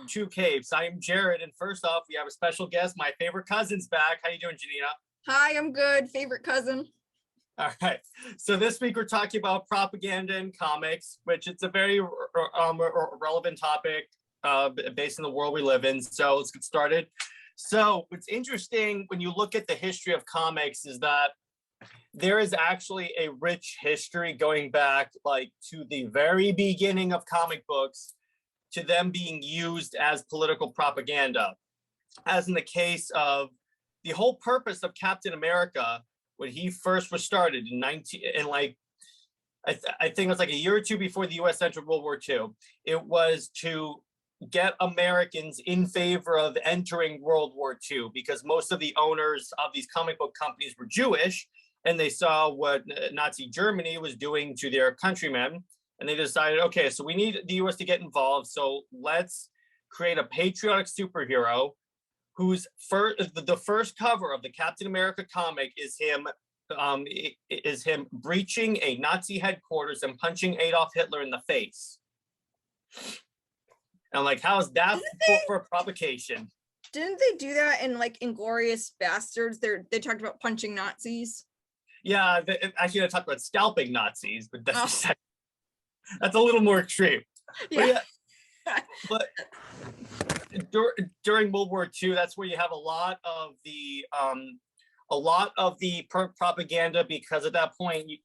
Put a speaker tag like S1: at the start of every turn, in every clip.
S1: Two Capes. I am Jared, and first off, we have a special guest. My favorite cousin's back. How you doing, Janina?
S2: Hi, I'm good. Favorite cousin.
S1: All right. So this week we're talking about propaganda in comics, which it's a very relevant topic based on the world we live in. So let's get started. So what's interesting when you look at the history of comics is that there is actually a rich history going back like to the very beginning of comic books to them being used as political propaganda, as in the case of the whole purpose of Captain America when he first was started in I think it was like a year or two before the U.S. entered World War II. It was to get Americans in favor of entering World War II because most of the owners of these comic book companies were Jewish, and they saw what Nazi Germany was doing to their countrymen. And they decided, okay, so we need the US to get involved. So let's create a patriotic superhero whose the first cover of the Captain America comic is him breaching a Nazi headquarters and punching Adolf Hitler in the face. And I'm like, how is that for a provocation?
S2: Didn't they do that in like Inglorious Bastards? They talked about punching Nazis.
S1: Yeah, actually, I talked about scalping Nazis, but that's a little more extreme.
S2: Yeah.
S1: But during World War II, that's where you have a lot of the propaganda, because at that point, you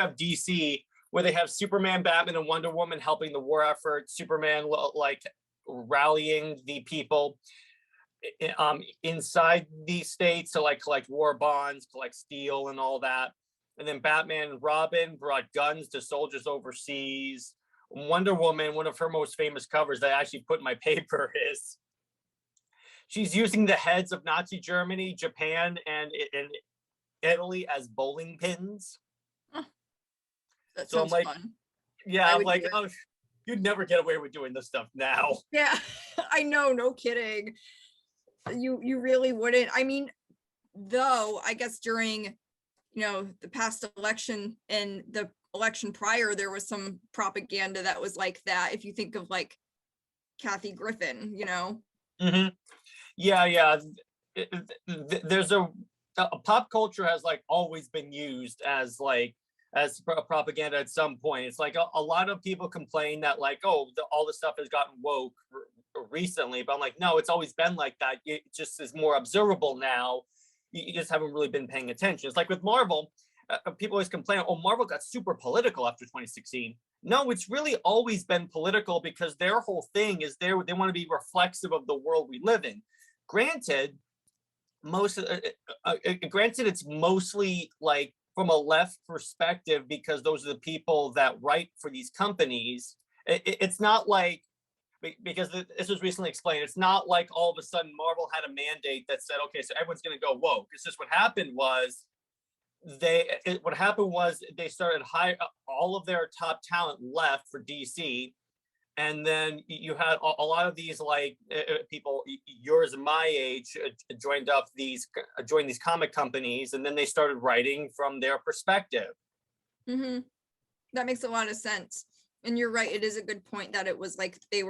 S1: have DC, where they have Superman, Batman, and Wonder Woman helping the war effort. Superman like rallying the people inside these states to like collect war bonds, collect steel, and all that. And then Batman and Robin brought guns to soldiers overseas. Wonder Woman, one of her most famous covers that I actually put in my paper, is she's using the heads of Nazi Germany, Japan, and Italy as bowling pins.
S2: That sounds
S1: so I'm like,
S2: fun.
S1: Yeah, I'm like, oh, you'd never get away with doing this stuff now.
S2: Yeah, I know, no kidding. You really wouldn't. I mean, though, I guess during the past election and the election prior, there was some propaganda that was like that. If you think of like Kathy Griffin,
S1: Mm-hmm. Yeah. There's a pop culture has like always been used as propaganda at some point. It's like a lot of people complain that like, oh, all this stuff has gotten woke recently, but I'm like, no, it's always been like that. It just is more observable now. You just haven't really been paying attention. It's like with Marvel, people always complain, oh, Marvel got super political after 2016. No, it's really always been political because their whole thing is they want to be reflexive of the world we live in. Granted, it's mostly like from a left perspective because those are the people that write for these companies. It's not like, because this was recently explained, it's not like all of a sudden Marvel had a mandate that said, okay, so everyone's going to go woke. It's just what happened was they started hire all of their top talent left for DC, and then you had a lot of these like people yours and my age joined these comic companies, and then they started writing from their perspective.
S2: Mm-hmm. That makes a lot of sense. And you're right, it is a good point that it was like it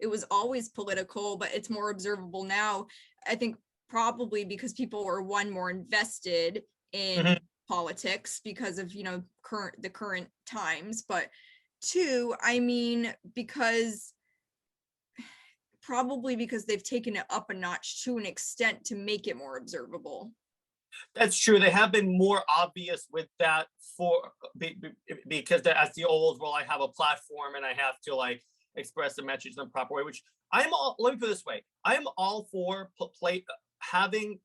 S2: was always political, but it's more observable now. I think probably because people were more invested in politics because of the current times, but two, I mean, probably because they've taken it up a notch to an extent to make it more observable.
S1: That's true. They have been more obvious with that because as the old, well, I have a platform and I have to like express the message in the proper way, which let me put it this way. I'm all for having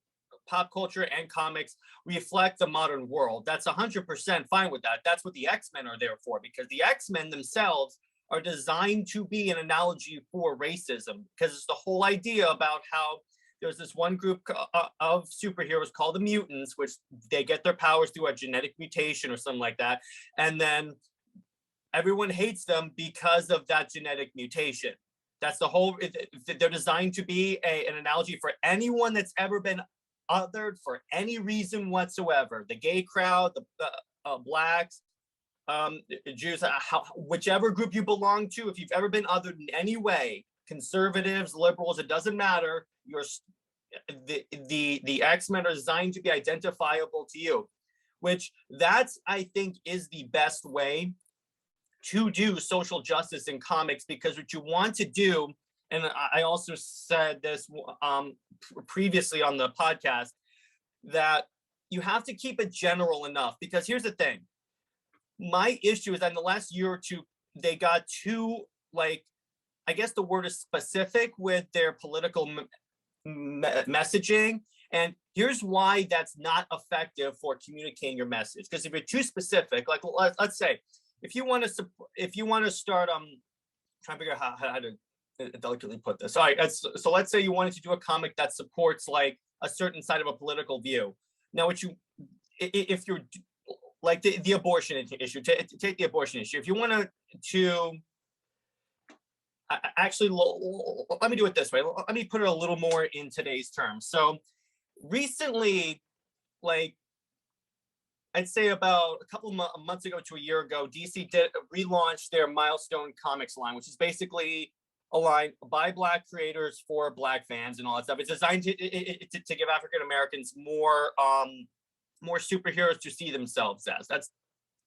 S1: pop culture and comics reflect the modern world. That's 100% fine with that. That's what the X-Men are there for, because the X-Men themselves are designed to be an analogy for racism, because it's the whole idea about how there's this one group of superheroes called the mutants, which they get their powers through a genetic mutation or something like that. And then everyone hates them because of that genetic mutation. That's the whole, they're designed to be an analogy for anyone that's ever been othered for any reason whatsoever. The gay crowd, the blacks, Jews, whichever group you belong to, if you've ever been othered in any way, conservatives, liberals, it doesn't matter. The X-Men are designed to be identifiable to you, which that's, I think, is the best way to do social justice in comics, because what you want to do, and I also said this previously on the podcast, that you have to keep it general enough, because here's the thing. My issue is that in the last year or two, they got too, like, I guess the word is specific with their political messaging. And here's why that's not effective for communicating your message. Because if you're too specific, like let's say, if you want to start, trying to figure out how to delicately put this. All right, so let's say you wanted to do a comic that supports like a certain side of a political view. Now, if you're like the abortion issue, take the abortion issue. If you want to actually, let me do it this way. Let me put it a little more in today's terms. So recently, like I'd say about a couple months ago to a year ago, DC did relaunch their Milestone Comics line, which is basically a line by Black creators for Black fans and all that stuff. It's designed to give African Americans more superheroes to see themselves as. That's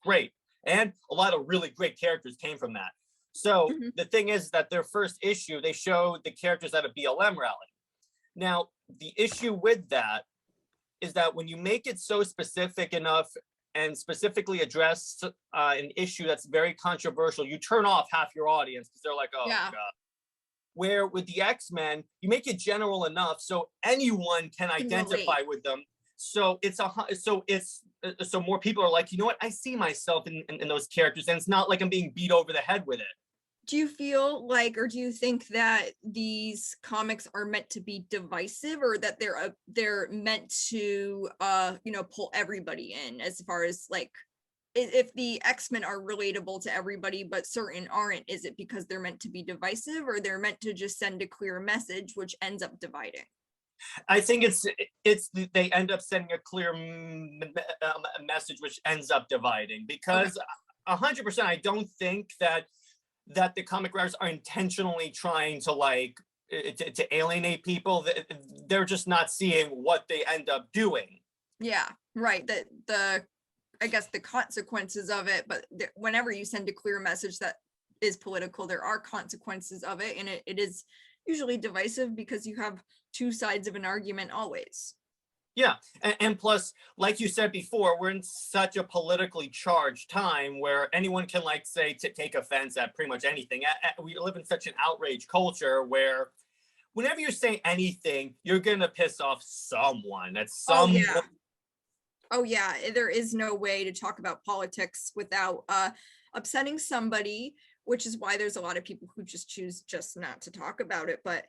S1: great, and a lot of really great characters came from that. So the thing is that their first issue, they showed the characters at a BLM rally. Now, the issue with that is that when you make it so specific enough and specifically address an issue that's very controversial, you turn off half your audience because they're like, oh, God. Where with the X-Men, you make it general enough so anyone can identify with them. So so more people are like, you know what? I see myself in those characters, and it's not like I'm being beat over the head with it.
S2: Do you feel like, or do you think that these comics are meant to be divisive, or that they're meant to pull everybody in, as far as like, if the X-Men are relatable to everybody but certain aren't, is it because they're meant to be divisive, or they're meant to just send a clear message which ends up dividing?
S1: I think it's they end up sending a clear message which ends up dividing, because 100% I don't think that the comic writers are intentionally trying to like to alienate people. They're just not seeing what they end up doing. Yeah,
S2: right. I guess the consequences of it, but whenever you send a clear message that is political, there are consequences of it, and it is usually divisive because you have two sides of an argument always.
S1: Yeah, and plus, like you said before, we're in such a politically charged time where anyone can, like, say, take offense at pretty much anything. We live in such an outrage culture where whenever you say anything, you're gonna piss off someone. That's some.
S2: Oh yeah, there is no way to talk about politics without upsetting somebody, which is why there's a lot of people who just choose just not to talk about it. But,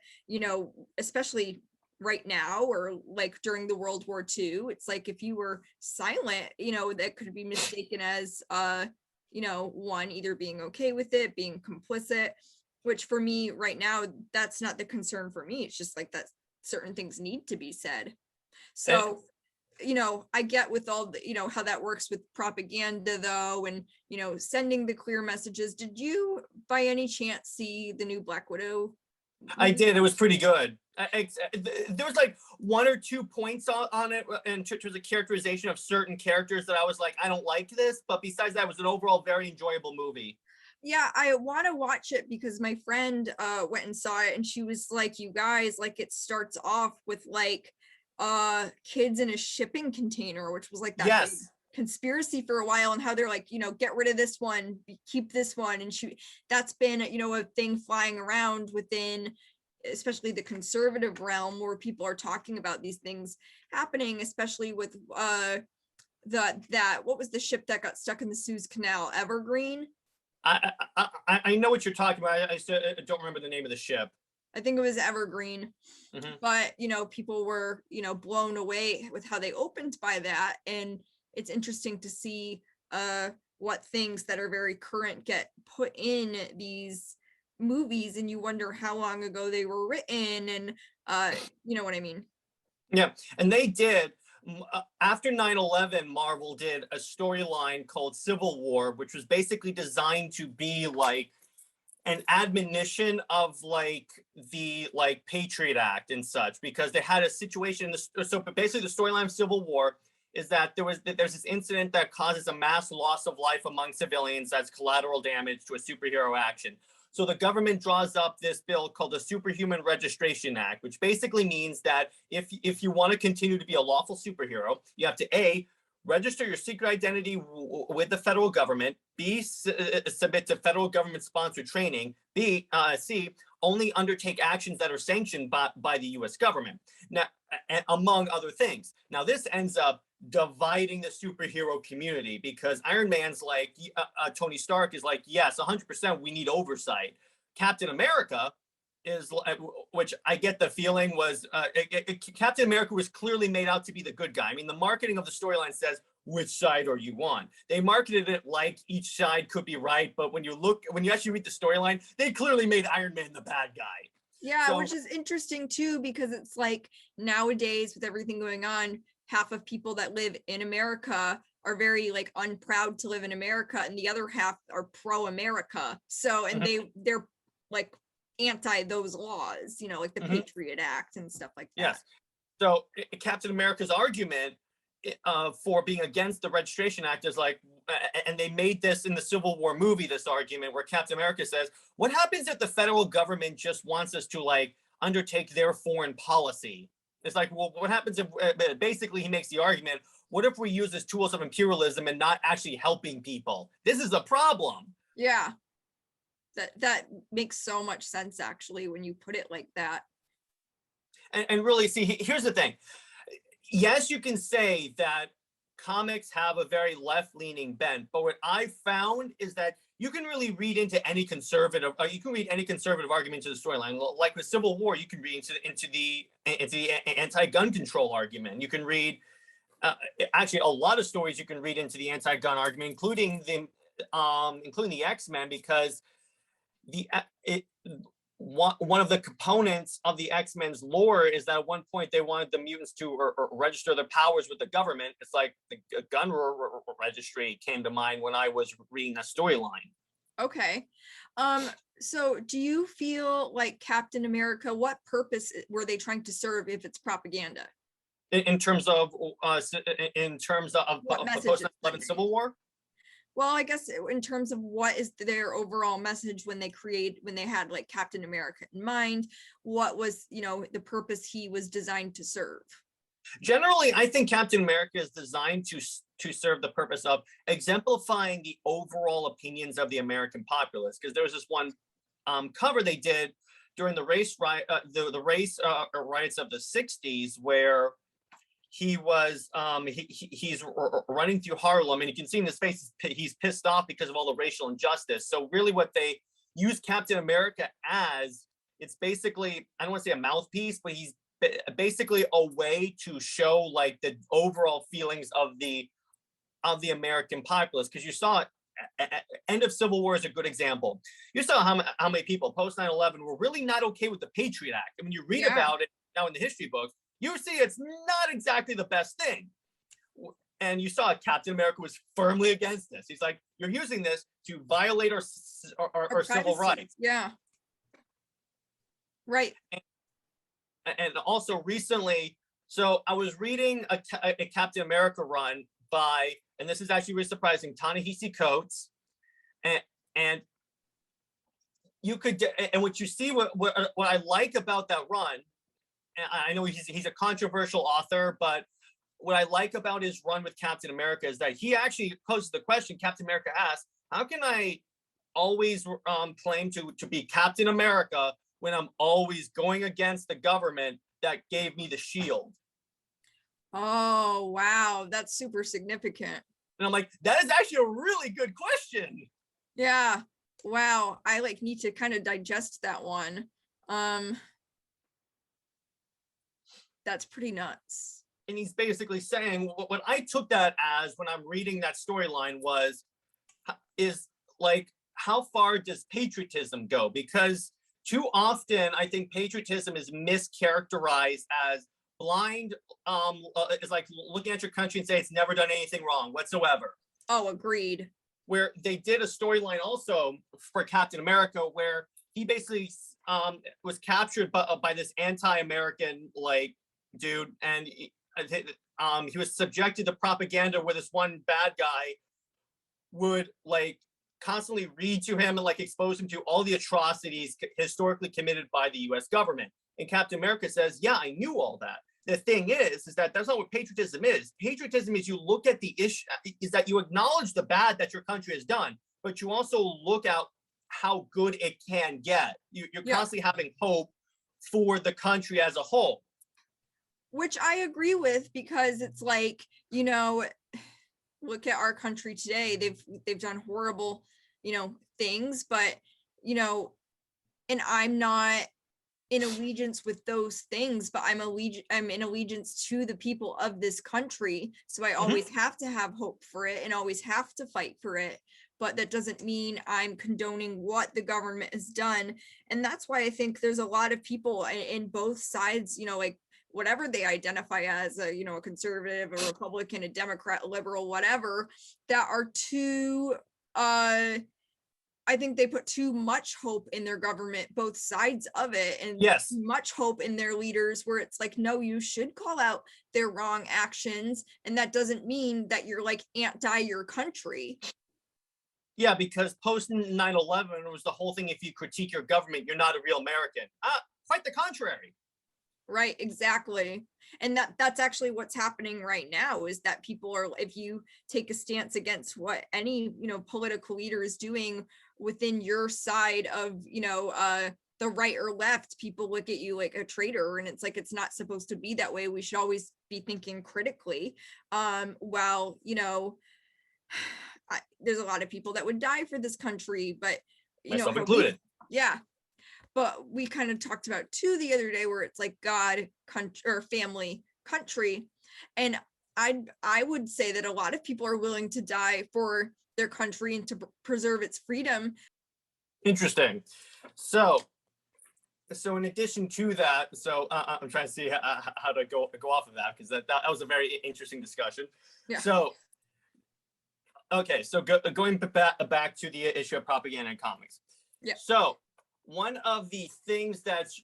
S2: especially right now, or like during the World War II, it's like if you were silent, that could be mistaken as, one, either being okay with it, being complicit, which for me right now, that's not the concern for me. It's just like that certain things need to be said. So, I get with all the, how that works with propaganda though, and, sending the clear messages. Did you by any chance see the new Black Widow?
S1: I did. It was pretty good. There was like 1 or 2 points on it, and there was a characterization of certain characters that I was like, I don't like this. But besides that, it was an overall very enjoyable movie.
S2: Yeah, I want to watch it because my friend went and saw it, and she was like, you guys, like, it starts off with like kids in a shipping container, which was like that big conspiracy for a while, and how they're like, get rid of this one, keep this one, and that's been a thing flying around within especially the conservative realm, where people are talking about these things happening, especially with what was the ship that got stuck in the Suez Canal? Evergreen.
S1: I know what you're talking about. I don't remember the name of the ship.
S2: I think it was Evergreen. But people were blown away with how they opened by that, and it's interesting to see what things that are very current get put in these movies, and you wonder how long ago they were written, and you know what I mean.
S1: Yeah, and they did after 9/11, Marvel did a storyline called Civil War, which was basically designed to be like an admonition of like the like Patriot Act and such, because they had a situation in the, so basically the storyline of Civil War is that there's this incident that causes a mass loss of life among civilians as collateral damage to a superhero action. So the government draws up this bill called the Superhuman Registration Act, which basically means that if you want to continue to be a lawful superhero, you have to A, register your secret identity with the federal government, B, submit to federal government sponsored training, C, only undertake actions that are sanctioned by the US government. Now, among other things. Now, this ends up dividing the superhero community because Iron Man's like, Tony Stark is like, yes, 100% we need oversight. Captain America is, which I get the feeling was, Captain America was clearly made out to be the good guy. I mean, the marketing of the storyline says, which side are you on? They marketed it like each side could be right, but when you actually read the storyline, they clearly made Iron Man the bad guy.
S2: Yeah, which is interesting too, because it's like nowadays with everything going on, half of people that live in America are very like unproud to live in America, and the other half are pro-America. So, and they're like anti those laws, you know, like the Patriot Act and stuff like that.
S1: Yes. So Captain America's argument for being against the Registration Act is like, and they made this in the Civil War movie, this argument where Captain America says, what happens if the federal government just wants us to like undertake their foreign policy? It's like, well, what happens if, basically he makes the argument, what if we use as tools of imperialism and not actually helping people? This is a problem.
S2: Yeah, that makes so much sense actually when you put it like that.
S1: And really, see, here's the thing. Yes, you can say that comics have a very left-leaning bent, but what I found is that you can really read into any conservative, you can read any conservative argument to the storyline. Like with Civil War, you can read into the anti-gun control argument. You can read, actually, a lot of stories you can read into the anti-gun argument, including the X-Men, because one of the components of the X-Men's lore is that at one point they wanted the mutants to or register their powers with the government. It's like the gun registry came to mind when I was reading that storyline.
S2: Okay. So do you feel like Captain America, what purpose were they trying to serve if it's propaganda?
S1: In terms of post-9/11 Civil War?
S2: Well, I guess in terms of what is their overall message when they had like Captain America in mind, what was, you know, the purpose he was designed to serve?
S1: Generally, I think Captain America is designed to serve the purpose of exemplifying the overall opinions of the American populace. Because there was this one cover they did during the race riots of the 60s where he was he's running through Harlem, and you can see in his face he's pissed off because of all the racial injustice. So really what they use Captain America as, it's basically, I don't want to say a mouthpiece, but he's basically a way to show like the overall feelings of the American populace. Because you saw end of Civil War is a good example. You saw how many people post 9/11 were really not okay with the Patriot Act. I mean, you read about it now in the history books, you see it's not exactly the best thing. And you saw Captain America was firmly against this. He's like, you're using this to violate our civil rights.
S2: Yeah. Right.
S1: And also recently, so I was reading a Captain America run by, and this is actually really surprising, Ta-Nehisi Coates. And you could, and what you see, what I like about that run, I know he's a controversial author, but what I like about his run with Captain America is that he actually poses the question Captain America asked, how can I always claim to be Captain America when I'm always going against the government that gave me the shield?
S2: Oh, wow. That's super significant.
S1: And I'm like, that is actually a really good question.
S2: Yeah. Wow. I like need to kind of digest that one. That's pretty nuts.
S1: And he's basically saying what I took that as when I'm reading that storyline is like, how far does patriotism go? Because too often I think patriotism is mischaracterized as blind, it's like looking at your country and say it's never done anything wrong whatsoever.
S2: Oh, agreed.
S1: where they did a storyline also for Captain America, where he basically was captured by this anti-American like dude, and he was subjected to propaganda where this one bad guy would like constantly read to him and like expose him to all the atrocities historically committed by the US government. And Captain America says, yeah, I knew all that. The thing is that that's not what patriotism is. Patriotism is you look at the issue, is that you acknowledge the bad that your country has done, but you also look at how good it can get. You're constantly having hope for the country as a whole.
S2: Which I agree with, because it's like, you know, look at our country today. They've done horrible, you know, things, but, you know, and I'm not in allegiance with those things, but I'm in allegiance to the people of this country. So I always have to have hope for it and always have to fight for it. But that doesn't mean I'm condoning what the government has done. And that's why I think there's a lot of people in both sides, you know, like whatever they identify as, a, you know, a conservative, a Republican, a Democrat, a liberal, whatever, that are too, I think they put too much hope in their government, both sides of it, and
S1: yes,
S2: much hope in their leaders, where it's like, no, you should call out their wrong actions. And that doesn't mean that you're like anti your country.
S1: Yeah, because post 9/11 was the whole thing. If you critique your government, you're not a real American. Quite the contrary.
S2: Right, exactly. And that's actually what's happening right now, is that people are, if you take a stance against what any, you know, political leader is doing within your side of, you know, the right or left, people look at you like a traitor. And it's like, it's not supposed to be that way. We should always be thinking critically. While, you know, there's a lot of people that would die for this country, but, you
S1: Myself
S2: know,
S1: included.
S2: yeah. But we kind of talked about too the other day, where it's like God, country, or family, country. And I would say that a lot of people are willing to die for their country and to preserve its freedom.
S1: Interesting. So in addition to that, I'm trying to see how to go off of that, because that was a very interesting discussion.
S2: Yeah.
S1: So okay, so going back to the issue of propaganda in comics.
S2: Yeah.
S1: So one of the things that's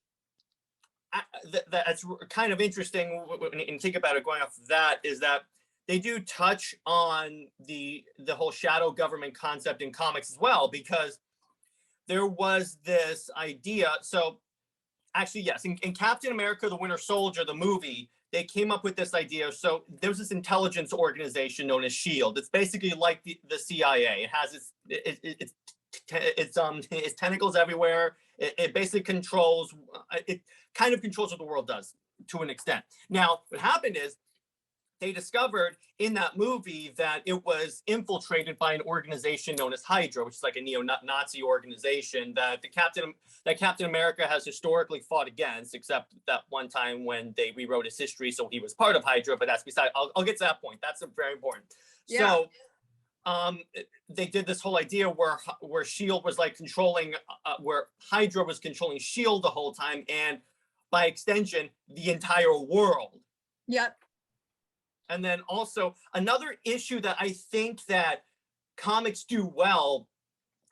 S1: kind of interesting when you think about it, going off of that, is that they do touch on the whole shadow government concept in comics as well, because there was this idea. So actually, yes, in Captain America, the Winter Soldier, the movie, they came up with this idea. So there's this intelligence organization known as SHIELD. It's basically like the CIA. It has its tentacles everywhere. It basically controls, it kind of controls what the world does to an extent. Now, what happened is they discovered in that movie that it was infiltrated by an organization known as Hydra, which is like a neo-Nazi organization that Captain America has historically fought against, except that one time when they rewrote his history, so he was part of Hydra. But that's beside. I'll get to that point. That's very important. Yeah. So they did this whole idea where Shield was like controlling, where Hydra was controlling Shield the whole time, and by extension, the entire world.
S2: Yep.
S1: And then also another issue that I think that comics do well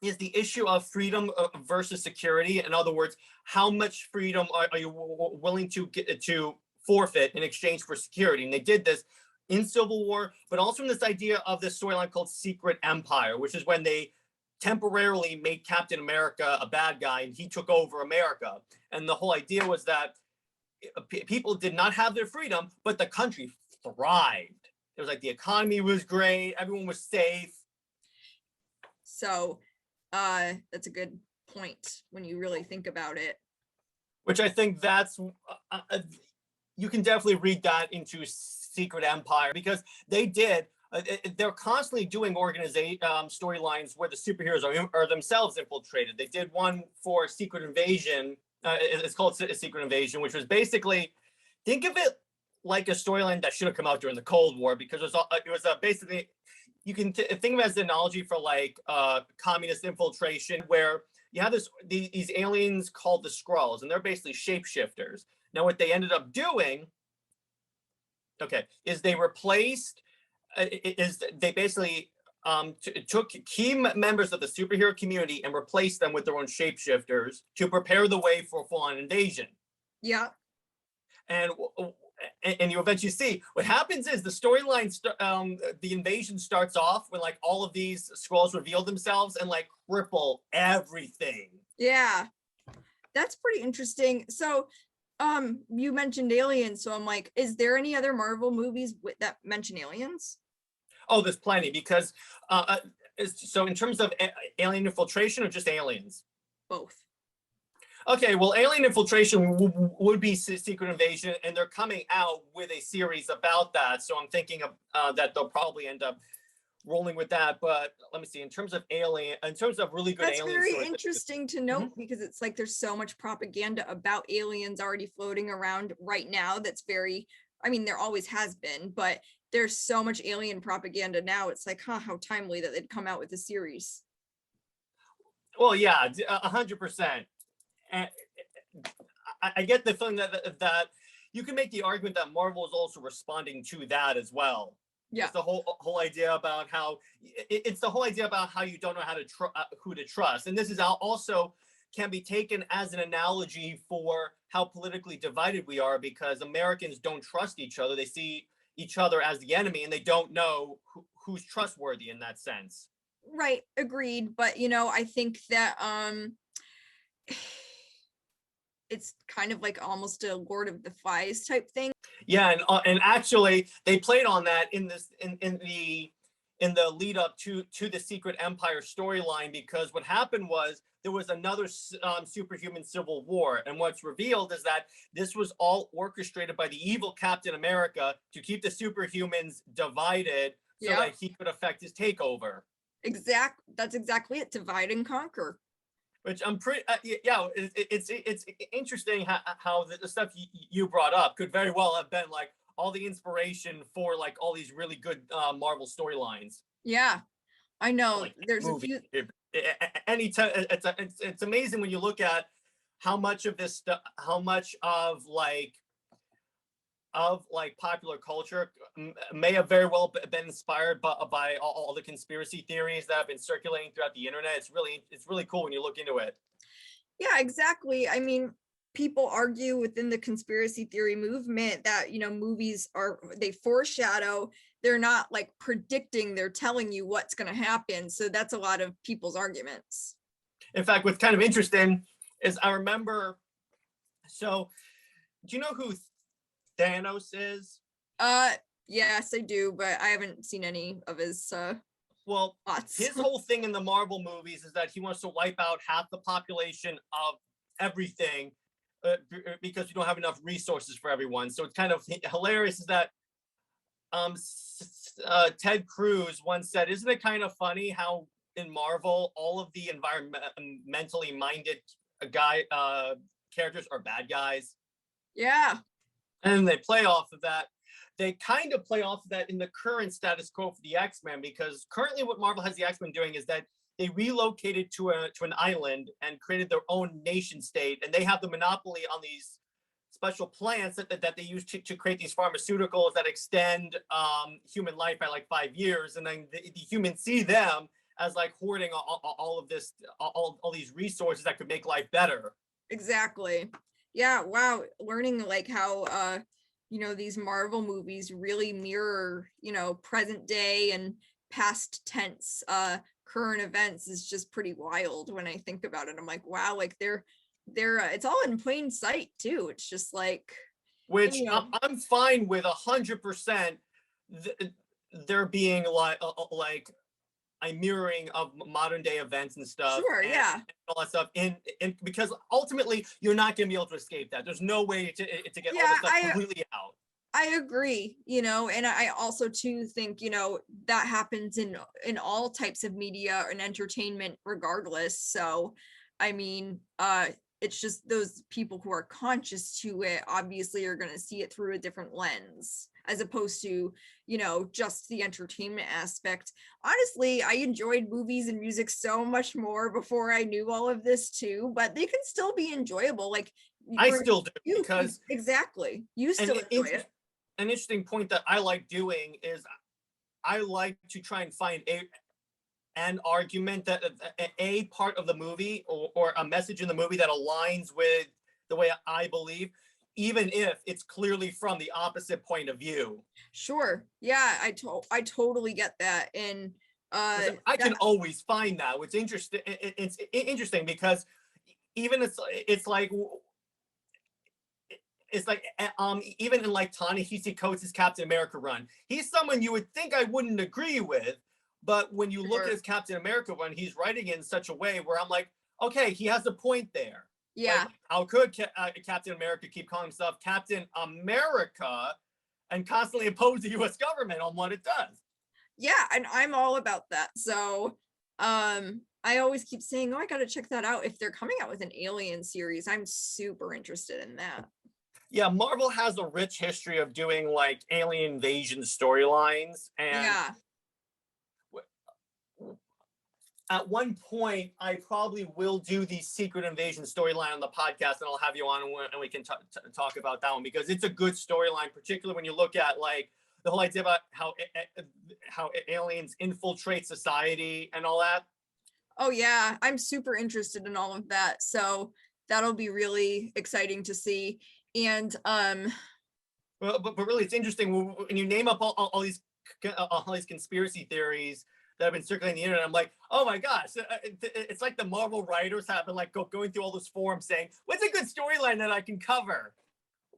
S1: is the issue of freedom versus security. In other words, how much freedom are you willing to forfeit in exchange for security? And they did this in Civil War, but also in this idea of this storyline called Secret Empire, which is when they temporarily made Captain America a bad guy and he took over America. And the whole idea was that people did not have their freedom, but the country thrived. It was like the economy was great, everyone was safe.
S2: So that's a good point when you really think about it.
S1: Which I think that's you can definitely read that into Secret Empire, because they did. They're constantly doing storylines where the superheroes are themselves infiltrated. They did one for Secret Invasion. It's called Secret Invasion, which was basically, think of it like a storyline that should have come out during the Cold War, because it was basically, you can think of it as an analogy for like communist infiltration, where you have these aliens called the Skrulls, and they're basically shapeshifters. Now, what they ended up doing, is they replaced, they basically took key members of the superhero community and replaced them with their own shapeshifters to prepare the way for a full-on invasion.
S2: Yeah.
S1: And you eventually see what happens is the storyline, the invasion starts off when like all of these Skrulls reveal themselves and like cripple everything.
S2: Yeah. That's pretty interesting. So, you mentioned aliens, so I'm like, is there any other Marvel movies that mention aliens?
S1: Oh, there's plenty because so in terms of alien infiltration or just aliens?
S2: Both.
S1: Okay, well, alien infiltration would be Secret Invasion, and they're coming out with a series about that. So I'm thinking of that they'll probably end up rolling with that. But let me see. In terms of really good
S2: That's
S1: alien
S2: very
S1: stories,
S2: interesting to note because it's like there's so much propaganda about aliens already floating around right now. That's very, I mean, there always has been, but there's so much alien propaganda now. It's like, huh, how timely that they'd come out with a series.
S1: well, yeah, 100%. And I get the feeling that you can make the argument that Marvel is also responding to that as well.
S2: Yeah.
S1: It's the whole idea about how it's the whole idea about how you don't know how to who to trust, and this is also can be taken as an analogy for how politically divided we are because Americans don't trust each other. They see each other as the enemy, and they don't know who's trustworthy in that sense.
S2: Right, agreed. But I think that it's kind of like almost a Lord of the Flies type thing.
S1: Yeah, and actually they played on that in the lead up to the Secret Empire storyline because what happened was there was another superhuman civil war, and what's revealed is that this was all orchestrated by the evil Captain America to keep the superhumans divided so that he could affect his takeover.
S2: That's exactly it. Divide and conquer.
S1: Which I'm pretty, yeah, it's interesting how the stuff you brought up could very well have been like all the inspiration for like all these really good Marvel storylines.
S2: Yeah, I know.
S1: Like
S2: There's
S1: movie.
S2: a few.
S1: Anytime it's amazing when you look at how much of this stuff, how much of like popular culture may have very well been inspired by all the conspiracy theories that have been circulating throughout the internet. It's really cool when you look into it.
S2: Yeah, exactly. I mean, people argue within the conspiracy theory movement that, movies they foreshadow, they're not like predicting, they're telling you what's going to happen. So that's a lot of people's arguments.
S1: In fact, what's kind of interesting is I remember, so do you know who Thanos is?
S2: Yes, I do, but I haven't seen any of his thoughts.
S1: His whole thing in the Marvel movies is that he wants to wipe out half the population of everything because you don't have enough resources for everyone. So it's kind of hilarious is that Ted Cruz once said, isn't it kind of funny how in Marvel all of the environmentally minded characters are bad guys?
S2: Yeah.
S1: And they play off of that. They kind of play off of that in the current status quo for the X-Men, because currently what Marvel has the X-Men doing is that they relocated to an island and created their own nation state, and they have the monopoly on these special plants that they use to create these pharmaceuticals that extend human life by like 5 years, and then the humans see them as like hoarding all of this, all these resources that could make life better.
S2: Exactly. Yeah, wow, learning like how these Marvel movies really mirror, present day and past tense current events is just pretty wild when I think about it. I'm like, wow, like they're it's all in plain sight too. It's just like,
S1: which I'm fine with 100%. There being like a mirroring of modern day events and stuff.
S2: Sure, yeah.
S1: And all that stuff. And because ultimately you're not going to be able to escape that. There's no way to get all this stuff completely out.
S2: I agree, and I also too think, that happens in all types of media and entertainment regardless. So, I mean, it's just those people who are conscious to it obviously are going to see it through a different lens as opposed to, just the entertainment aspect. Honestly, I enjoyed movies and music so much more before I knew all of this too, but they can still be enjoyable. Like
S1: I still do, because
S2: exactly, you still enjoy it.
S1: An interesting point that I like doing is I like to try and find an argument that a part of the movie or a message in the movie that aligns with the way I believe, even if it's clearly from the opposite point of view.
S2: Sure. Yeah, I totally get that. And
S1: I can always find that. It's interesting. It's interesting because even it's like even in like Ta-Nehisi Coates' Captain America run, he's someone you would think I wouldn't agree with, but when you look at
S2: Sure.
S1: his Captain America run, he's writing it in such a way where I'm like, okay, he has a point there.
S2: Yeah.
S1: Like, how could Captain America keep calling himself Captain America and constantly oppose the U.S. government on what it does?
S2: Yeah, and I'm all about that. So I always keep saying, oh, I gotta check that out. If they're coming out with an Alien series, I'm super interested in that.
S1: Yeah, Marvel has a rich history of doing like alien invasion storylines, and
S2: Yeah.
S1: at one point, I probably will do the Secret Invasion storyline on the podcast, and I'll have you on and we can talk about that one because it's a good storyline, particularly when you look at like the whole idea about how aliens infiltrate society and all that.
S2: Oh yeah, I'm super interested in all of that. So that'll be really exciting to see. And
S1: Well, but really, it's interesting when you name up all these conspiracy theories that have been circulating the internet. I'm like, oh my gosh, it's like the Marvel writers have been like going through all those forums saying, what's a good storyline that I can cover?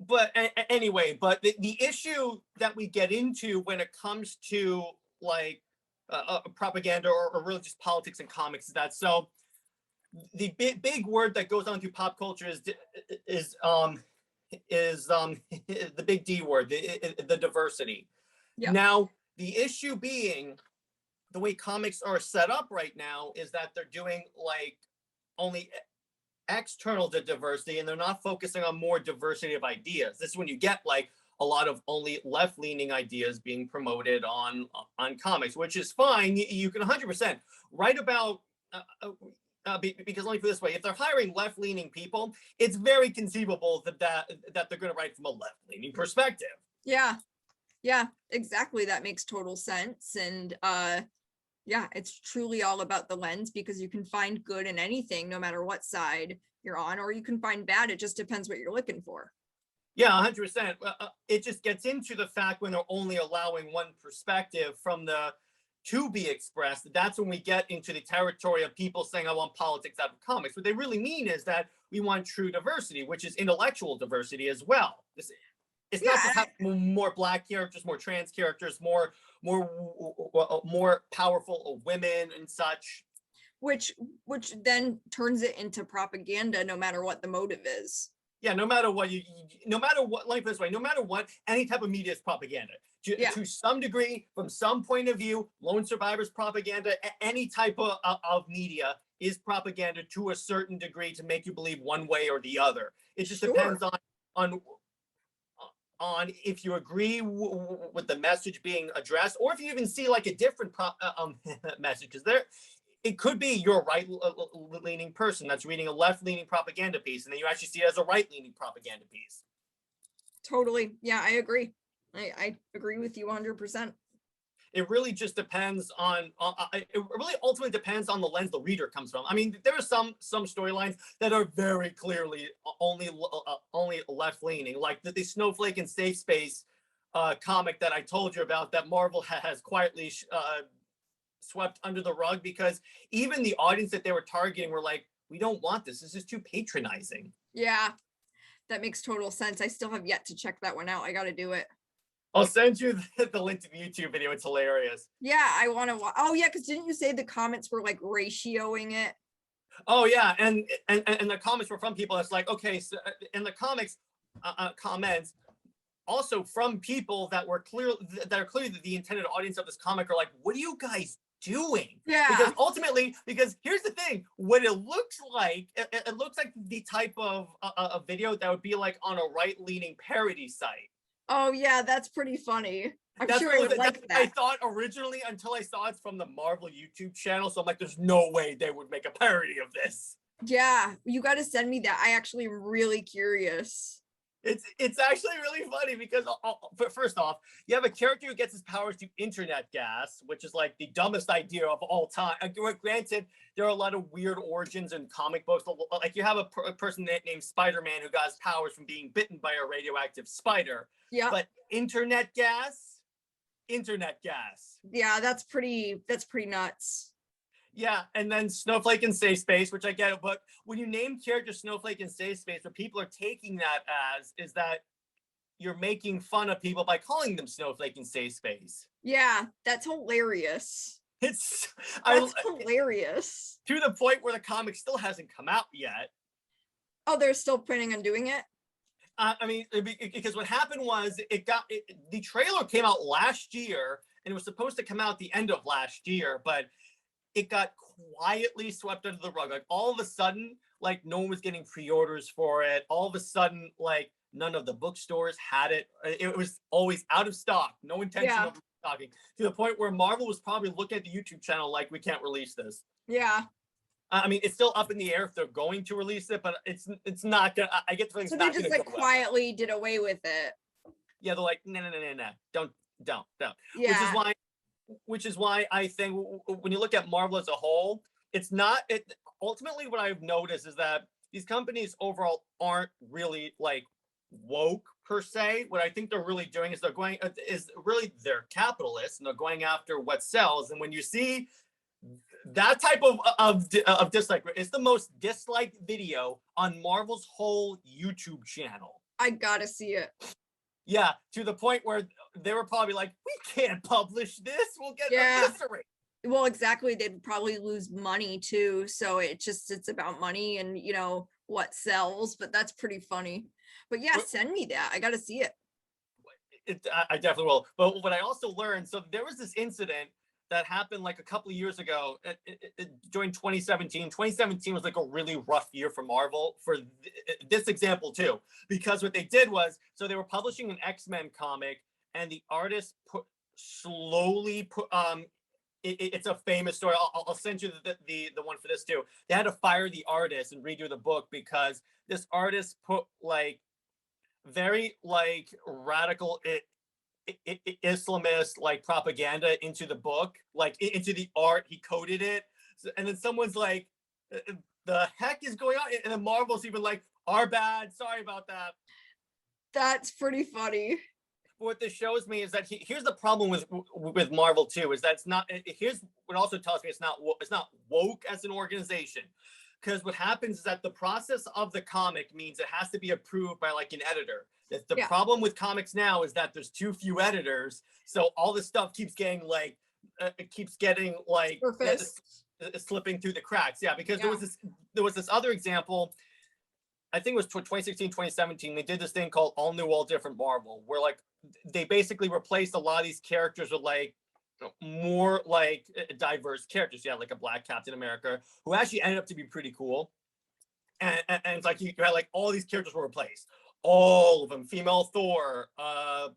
S1: But anyway, but the issue that we get into when it comes to like propaganda or really just politics and comics is that so the big word that goes on through pop culture is the big D word, the diversity.
S2: Yeah.
S1: Now, the issue being the way comics are set up right now is that they're doing like only external to diversity and they're not focusing on more diversity of ideas. This is when you get like a lot of only left-leaning ideas being promoted on comics, which is fine. You can 100% write about because let me put it this way: if they're hiring left-leaning people, it's very conceivable that they're going to write from a left-leaning perspective.
S2: Yeah, exactly. That makes total sense. And yeah, it's truly all about the lens because you can find good in anything, no matter what side you're on, or you can find bad. It just depends what you're looking for.
S1: Yeah, 100%. It just gets into the fact when they're only allowing one perspective from the to be expressed. That's when we get into the territory of people saying, I want politics out of comics. What they really mean is that we want true diversity, which is intellectual diversity as well. It's not just having more Black characters, more trans characters, more powerful women and such.
S2: Which then turns it into propaganda, no matter what the motive is.
S1: Yeah, no matter what, no matter what, let me put it this way, no matter what, any type of media is propaganda. To some degree, from some point of view, lone survivors propaganda, any type of media is propaganda to a certain degree to make you believe one way or the other. It just depends on if you agree with the message being addressed, or if you even see like a different message. Because it could be you're a right-leaning person that's reading a left-leaning propaganda piece, and then you actually see it as a right-leaning propaganda piece.
S2: Totally. Yeah, I agree. I agree with you 100%.
S1: It really just depends on, it really ultimately depends on the lens the reader comes from. I mean, there are some storylines that are very clearly only left-leaning, like the Snowflake and Safe Space comic that I told you about that Marvel has quietly swept under the rug because even the audience that they were targeting were like, we don't want this. This is too patronizing.
S2: Yeah, that makes total sense. I still have yet to check that one out. I got to do it.
S1: I'll send you the link to the YouTube video. It's hilarious.
S2: Yeah, I want to watch. Oh yeah, because didn't you say the comments were like ratioing it?
S1: Oh yeah, and the comments were from people that's like, okay, so in the comics comments, also from people that are clearly the intended audience of this comic are like, what are you guys doing?
S2: Yeah.
S1: Because ultimately, here's the thing, what it looks like, it looks like the type of a video that would be like on a right-leaning parody site.
S2: Oh yeah, that's pretty funny. I'm
S1: that's
S2: sure I would like that.
S1: I thought originally until I saw it's from the Marvel YouTube channel. So I'm like, there's no way they would make a parody of this.
S2: Yeah, you got to send me that. I actually am really curious.
S1: It's actually really funny because first off, you have a character who gets his powers through internet gas, which is like the dumbest idea of all time. Granted, there are a lot of weird origins in comic books. Like you have a person named Spider-Man who got his powers from being bitten by a radioactive spider.
S2: Yeah.
S1: But internet gas,
S2: Yeah, that's pretty nuts.
S1: Yeah, and then Snowflake and Safe Space, which I get, but when you name characters Snowflake and Safe Space, what people are taking that as is that you're making fun of people by calling them Snowflake and Safe Space.
S2: Yeah, that's hilarious.
S1: It's
S2: hilarious.
S1: To the point where the comic still hasn't come out yet.
S2: Oh, they're still planning on doing it?
S1: I mean, because what happened was the trailer came out last year and it was supposed to come out the end of last year, but it got quietly swept under the rug. Like all of a sudden, like no one was getting pre-orders for it. All of a sudden, like none of the bookstores had it. It was always out of stock. No intention of stocking, to the point where Marvel was probably looking at the YouTube channel like, we can't release this.
S2: Yeah.
S1: I mean, it's still up in the air if they're going to release it, but it's not gonna. I get the feeling.
S2: So they just like quietly did away with it.
S1: Yeah, they're like, no, don't.
S2: Yeah.
S1: Which is why I think when you look at Marvel as a whole, it's not. Ultimately, what I've noticed is that these companies overall aren't really like woke per se. What I think they're really doing is they're capitalists and they're going after what sells. And when you see that type of dislike, it's the most disliked video on Marvel's whole YouTube channel.
S2: I gotta see it.
S1: Yeah, to the point where they were probably like, we can't publish this. We'll get eviscerated.
S2: Well, exactly. They'd probably lose money too. So it's about money and, you know, what sells, but that's pretty funny. But yeah, send me that. I got to see it.
S1: I definitely will. But what I also learned, so there was this incident that happened like a couple of years ago during 2017. 2017 was like a really rough year for Marvel for this example too, because what they did was, so they were publishing an X-Men comic and the artist it's a famous story. I'll send you the one for this too. They had to fire the artist and redo the book because this artist put like very like radical Islamist like propaganda into the book, like into the art. He coded it, and then someone's like, "The heck is going on?" And then Marvel's even like, "Our bad, sorry about that."
S2: That's pretty funny.
S1: What this shows me is that here's the problem with Marvel too, is that it's not. Here's what also tells me it's not woke as an organization. Because what happens is that the process of the comic means it has to be approved by like an editor. The problem with comics now is that there's too few editors, so all this stuff keeps getting slipping through the cracks. Yeah, because there was this other example. I think it was 2016, 2017. They did this thing called All New, All Different Marvel, where like they basically replaced a lot of these characters with like more like diverse characters. Yeah, like a Black Captain America, who actually ended up to be pretty cool. And it's like you had like all these characters were replaced, all of them. Female Thor, a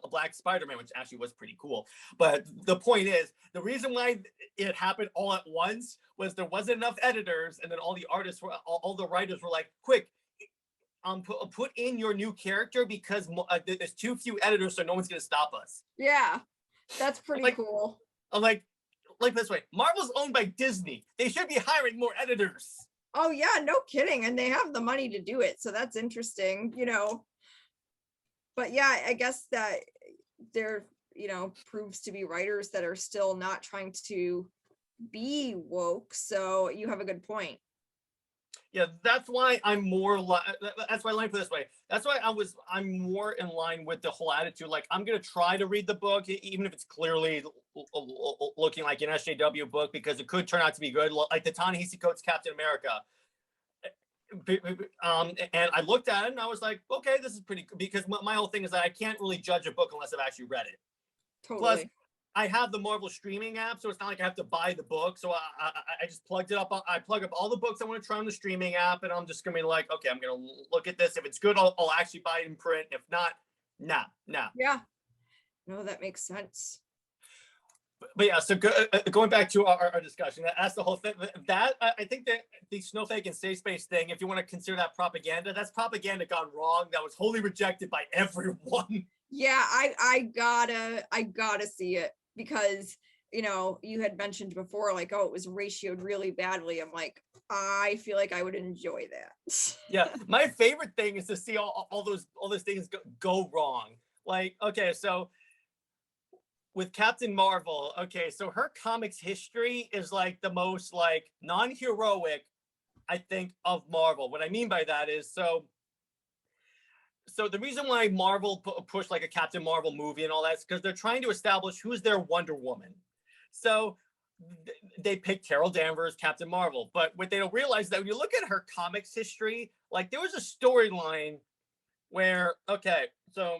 S1: Black Spider-Man, which actually was pretty cool. But the point is, the reason why it happened all at once was there wasn't enough editors, and then all the writers were like, quick, put in your new character because there's too few editors, so no one's gonna stop us.
S2: Yeah, that's pretty cool.
S1: I'm like this way, Marvel's owned by Disney. They should be hiring more editors.
S2: Oh yeah, no kidding. And they have the money to do it. So that's interesting, you know. But yeah, I guess that there, you know, proves to be writers that are still not trying to be woke. So you have a good point.
S1: Yeah, that's why I'm more that's why I put it this way. That's why I'm more in line with the whole attitude. Like, I'm gonna try to read the book, even if it's clearly looking like an SJW book, because it could turn out to be good. Like the Ta-Nehisi Coates Captain America. And I looked at it and I was like, okay, this is pretty good, because my whole thing is that I can't really judge a book unless I've actually read it.
S2: Totally.
S1: Plus, I have the Marvel streaming app, so it's not like I have to buy the book. So I just plugged it up. I plug up all the books I want to try on the streaming app, and I'm just gonna be like, okay, I'm gonna look at this. If it's good, I'll actually buy it in print. If not, nah.
S2: Yeah. No, that makes sense.
S1: but yeah, so going back to our discussion, that's the whole thing. That I think that the snowflake and safe space thing, if you want to consider that propaganda, that's propaganda gone wrong. That was wholly rejected by everyone.
S2: Yeah, I gotta see it because you had mentioned before, like, oh, it was ratioed really badly. I'm like, I feel like I would enjoy that.
S1: Yeah, my favorite thing is to see all those things go wrong. Like, okay, so with Captain Marvel, okay, so her comics history is like the most like non-heroic, I think, of Marvel. What I mean by that is so the reason why Marvel pushed like a Captain Marvel movie and all that is because they're trying to establish who's their Wonder Woman. So they picked Carol Danvers, Captain Marvel. But what they don't realize is that when you look at her comics history, like there was a storyline where, okay, so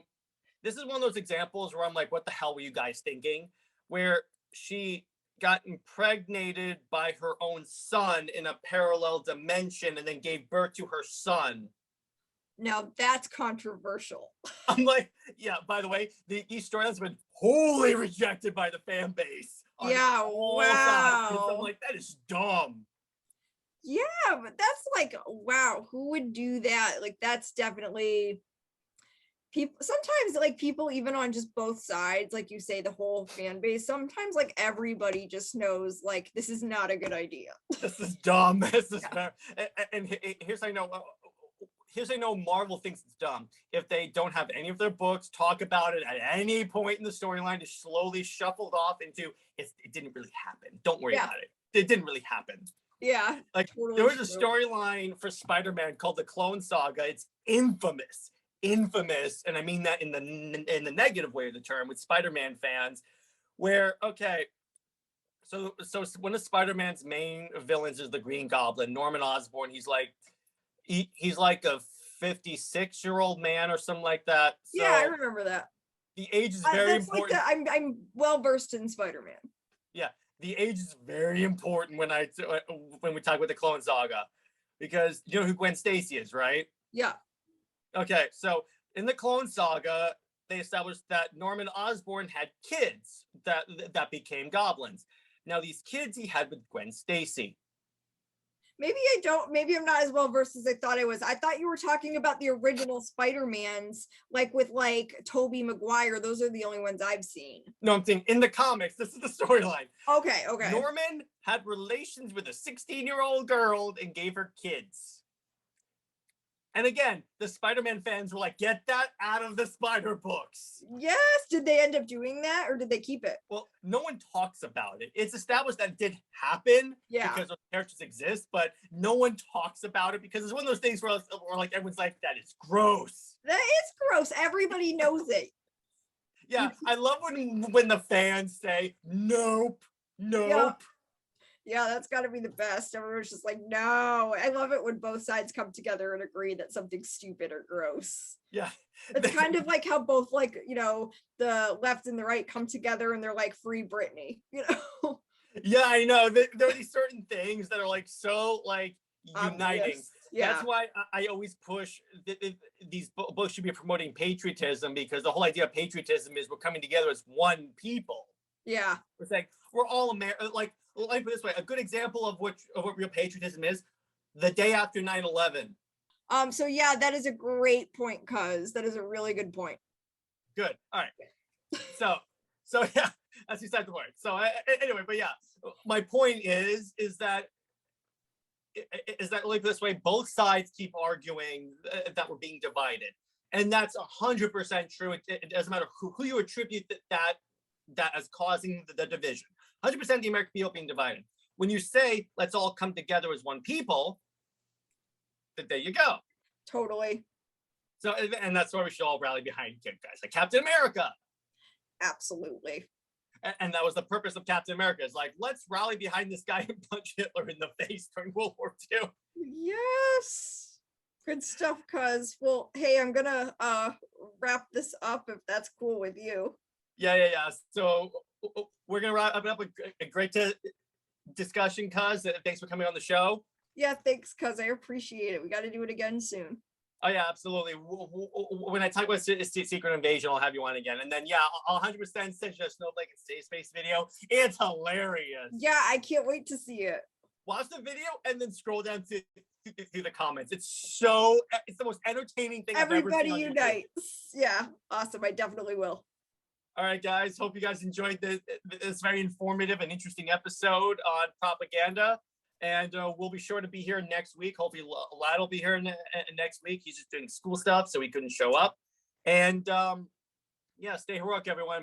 S1: this is one of those examples where I'm like, what the hell were you guys thinking? Where she got impregnated by her own son in a parallel dimension and then gave birth to her son.
S2: Now that's controversial.
S1: I'm like, yeah, by the way, these storylines have been wholly rejected by the fan base.
S2: Yeah, wow.
S1: I'm like, that is dumb.
S2: Yeah, but that's like, wow, who would do that? Like, that's definitely people. Sometimes, like, people, even on just both sides, like you say, the whole fan base, sometimes, like, everybody just knows, like, this is not a good idea.
S1: This is dumb. This is and here's how I know. Here's how I know Marvel thinks it's dumb. If they don't have any of their books talk about it at any point in the storyline, just slowly shuffled off into it didn't really happen. Don't worry about it. It didn't really happen.
S2: Yeah.
S1: Like
S2: totally
S1: there was a storyline for Spider-Man called the Clone Saga. It's infamous, and I mean that in the negative way of the term with Spider-Man fans, where okay, so one of Spider-Man's main villains is the Green Goblin, Norman Osborn. He's like a 56-year-old man or something like that. So
S2: yeah, I remember that.
S1: The age is very important.
S2: Like I'm well versed in Spider-Man.
S1: Yeah, the age is very important when we talk about the Clone Saga, because you know who Gwen Stacy is, right?
S2: Yeah.
S1: Okay, so in the Clone Saga, they established that Norman Osborn had kids that became goblins. Now these kids he had with Gwen Stacy.
S2: Maybe I'm not as well versed as I thought I was. I thought you were talking about the original Spider-Mans, like with like Tobey Maguire. Those are the only ones I've seen.
S1: No, I'm saying in the comics, this is the storyline.
S2: Okay.
S1: Norman had relations with a 16-year-old girl and gave her kids. And again, the Spider-Man fans were like, get that out of the Spider books.
S2: Yes. Did they end up doing that or did they keep it?
S1: Well, no one talks about it. It's established that it did happen because those characters exist, but no one talks about it because it's one of those things where like everyone's like, that is gross.
S2: That is gross. Everybody knows it.
S1: Yeah, I love when the fans say, nope.
S2: Yeah, that's got to be the best. Everyone's just like, no. I love it when both sides come together and agree that something's stupid or gross.
S1: Yeah.
S2: It's kind of like how both, like, the left and the right come together and they're like, free Britney,
S1: Yeah, I know. There are these certain things that are like so like uniting.
S2: Yeah.
S1: That's why I always push these books should be promoting patriotism, because the whole idea of patriotism is we're coming together as one people.
S2: Yeah.
S1: It's like we're all American. Like, let me put it this way: a good example of what real patriotism is, the day after 9/11.
S2: So yeah, that is a great point, cuz that is a really good point.
S1: Good. All right. So yeah, that's beside the point. So anyway, but yeah, my point is that like this way, both sides keep arguing that we're being divided, and that's 100% true. It doesn't matter who you attribute that as causing the division. 100% the American people being divided. When you say let's all come together as one people, there you go.
S2: Totally.
S1: So, and that's why we should all rally behind guys like Captain America.
S2: Absolutely.
S1: And that was the purpose of Captain America. Is like, let's rally behind this guy who punched Hitler in the face during World War II.
S2: Yes. Good stuff, cuz. Well, hey, I'm gonna wrap this up if that's cool with you.
S1: Yeah. So we're gonna wrap up a great discussion, cuz. Thanks for coming on the show.
S2: Yeah, thanks, cuz. I appreciate it. We got to do it again soon.
S1: Oh yeah, absolutely. When I talk about Secret Invasion, I'll have you on again. And then yeah, I'll 100% send you a Snowflake and Stay Space video. It's hilarious.
S2: Yeah, I can't wait to see it.
S1: Watch the video and then scroll down to the comments. It's the most entertaining thing
S2: Everybody
S1: I've ever seen on YouTube.
S2: unites. Yeah, awesome. I definitely will.
S1: All right, guys. Hope you guys enjoyed this very informative and interesting episode on propaganda. And we'll be sure to be here next week. Hopefully, Lad will be here next week. He's just doing school stuff, so he couldn't show up. And yeah, stay heroic, everyone.